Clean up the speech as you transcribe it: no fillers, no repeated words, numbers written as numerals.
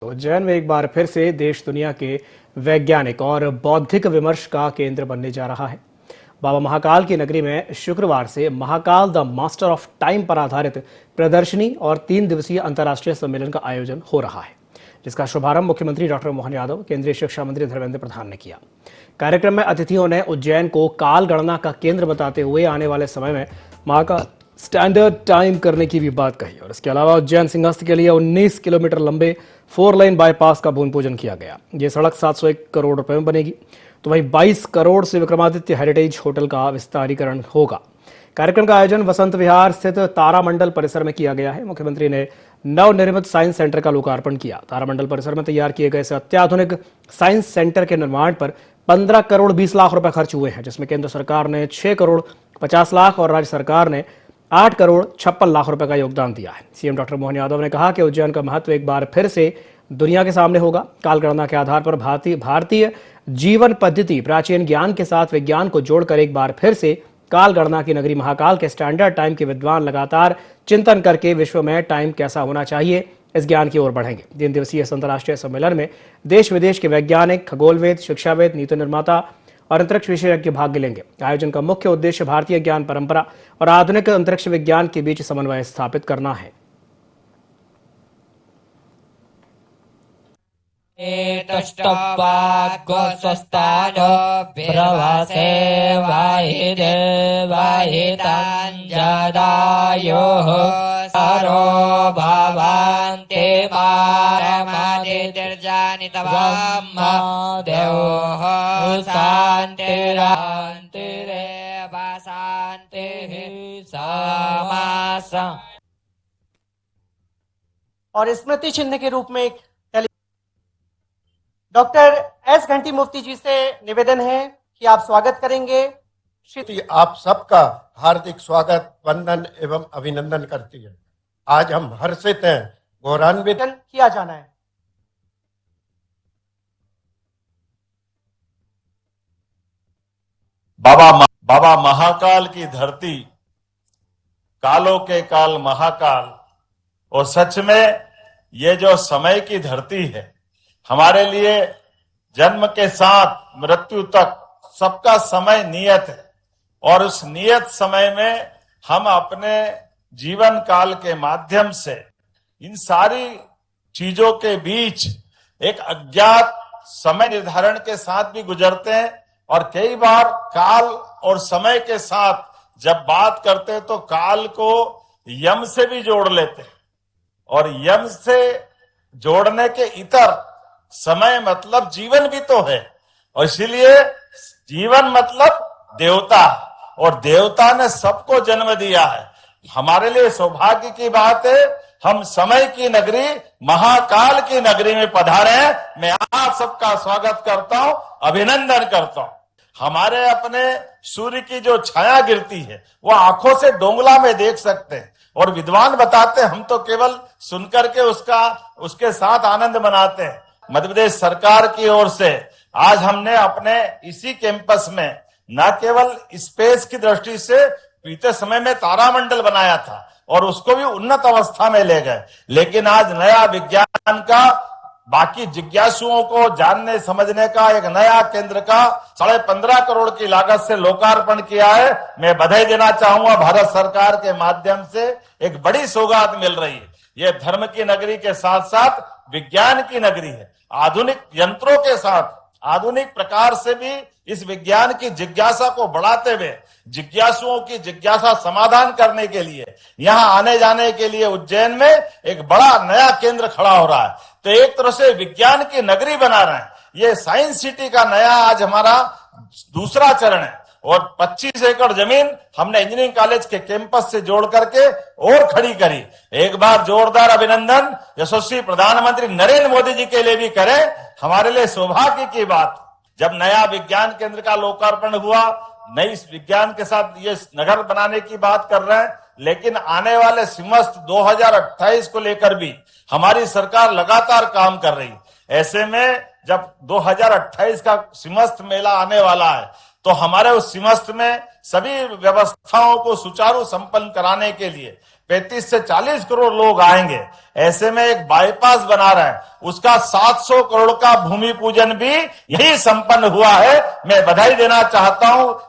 उज्जैन में एक बार फिर से देश दुनिया के वैज्ञानिक और बौद्धिक विमर्श का केंद्र बनने जा रहा है। बाबा महाकाल की नगरी में शुक्रवार से Mahakal the master of time पर आधारित प्रदर्शनी और 3 दिवसीय अंतर्राष्ट्रीय सम्मेलन का आयोजन हो रहा है, जिसका शुभारंभ मुख्यमंत्री डॉक्टर मोहन यादव, केंद्रीय शिक्षा मंत्री धर्मेंद्र प्रधान ने किया। कार्यक्रम में अतिथियों ने उज्जैन को काल गणना का केंद्र बताते हुए आने वाले समय में महाकाल स्टैंडर्ड टाइम करने की भी बात कही और इसके अलावा उज्जैन सिंहस्थ के लिए 19 किलोमीटर लंबे 4 लेन बाईपास का भूमि पूजन किया गया। ये सड़क 701 करोड़ रुपए में बनेगी, तो वहीं 22 करोड़ से विक्रमादित्य हेरिटेज होटल का विस्तारीकरण होगा। कार्यक्रम का आयोजन वसंत विहार स्थित तारामंडल परिसर में किया गया है। मुख्यमंत्री ने नवनिर्मित साइंस सेंटर का लोकार्पण किया। तारामंडल परिसर में तैयार किए गए इस अत्याधुनिक साइंस सेंटर के निर्माण पर 15 करोड़ 20 लाख रुपए खर्च हुए हैं, जिसमें केंद्र सरकार ने 6 करोड़ 50 लाख और राज्य सरकार ने 8 करोड़ 56 लाख रुपए का योगदान दिया है। सीएम डॉक्टर मोहन यादव ने कहा कि उज्जैन का महत्व एक बार फिर से दुनिया के सामने होगा। कालगणना के आधार पर भारतीय जीवन पद्धति प्राचीन ज्ञान के साथ विज्ञान को जोड़कर एक बार फिर से कालगणना की नगरी महाकाल के स्टैंडर्ड टाइम के विद्वान लगातार चिंतन करके विश्व में टाइम कैसा होना चाहिए, इस ज्ञान की ओर बढ़ेंगे। 3 दिवसीय इस अंतर्राष्ट्रीय सम्मेलन में देश विदेश के वैज्ञानिक, खगोलवेद, शिक्षावेद, नीति निर्माता और अंतरिक्ष विशेषज्ञ भाग लेंगे। आयोजन का मुख्य उद्देश्य भारतीय ज्ञान परंपरा और आधुनिक अंतरिक्ष विज्ञान के बीच समन्वय स्थापित करना है। और स्मृति चिन्ह के रूप में एक डॉक्टर एस घंटी मुफ्ती जी से निवेदन है कि आप स्वागत करेंगे। आप सबका हार्दिक स्वागत, वंदन एवं अभिनंदन करती है। आज हम हर्षित हैं, गौरवान्वित किया जाना है। बाबा महाकाल की धरती, कालों के काल महाकाल, और सच में ये जो समय की धरती है, हमारे लिए जन्म के साथ मृत्यु तक सबका समय नियत है और उस नियत समय में हम अपने जीवन काल के माध्यम से इन सारी चीजों के बीच एक अज्ञात समय निर्धारण के साथ भी गुजरते हैं और कई बार काल और समय के साथ जब बात करते हैं तो काल को यम से भी जोड़ लेते हैं और यम से जोड़ने के इतर समय मतलब जीवन भी तो है और इसीलिए जीवन मतलब देवता, और देवता ने सबको जन्म दिया है। हमारे लिए सौभाग्य की बात है, हम समय की नगरी महाकाल की नगरी में पधारे हैं। मैं आप सबका स्वागत करता हूं, अभिनंदन करता हूं। हमारे अपने सूर्य की जो छाया गिरती है वो आंखों से डोंगला में देख सकते हैं और विद्वान बताते हैं, हम तो केवल सुनकर के उसके साथ आनंद मनाते हैं। मध्य प्रदेश सरकार की ओर से आज हमने अपने इसी कैंपस में न केवल स्पेस की दृष्टि से बीते समय में तारामंडल बनाया था और उसको भी उन्नत अवस्था में ले गए, लेकिन आज नया विज्ञान का बाकी जिज्ञासुओं को जानने समझने का एक नया केंद्र का 15.5 करोड़ की लागत से लोकार्पण किया है। मैं बधाई देना चाहूंगा, भारत सरकार के माध्यम से एक बड़ी सौगात मिल रही है। ये धर्म की नगरी के साथ साथ विज्ञान की नगरी है। आधुनिक यंत्रों के साथ आधुनिक प्रकार से भी इस विज्ञान की जिज्ञासा को बढ़ाते हुए जिज्ञासुओं की जिज्ञासा समाधान करने के लिए यहाँ आने जाने के लिए उज्जैन में एक बड़ा नया केंद्र खड़ा हो रहा है। तो एक तरह से विज्ञान की नगरी बना रहे हैं। ये साइंस सिटी का नया आज हमारा दूसरा चरण है और 25 एकड़ जमीन हमने इंजीनियरिंग कॉलेज के कैंपस से जोड़ करके और खड़ी करी। एक बार जोरदार अभिनंदन यशस्वी प्रधानमंत्री नरेंद्र मोदी जी के लिए भी करें। हमारे लिए सौभाग्य की बात, जब नया विज्ञान केंद्र का लोकार्पण हुआ, नई विज्ञान के साथ ये नगर बनाने की बात कर रहे हैं, लेकिन आने वाले सिमस्त 2028 को लेकर भी हमारी सरकार लगातार काम कर रही है। ऐसे में जब 2028 का सिमस्त मेला आने वाला है तो हमारे उस सिमस्त में सभी व्यवस्थाओं को सुचारू संपन्न कराने के लिए 35 से 40 करोड़ लोग आएंगे। ऐसे में एक बाईपास बना रहे हैं, उसका 700 करोड़ का भूमि पूजन भी यही संपन्न हुआ है। मैं बधाई देना चाहता हूं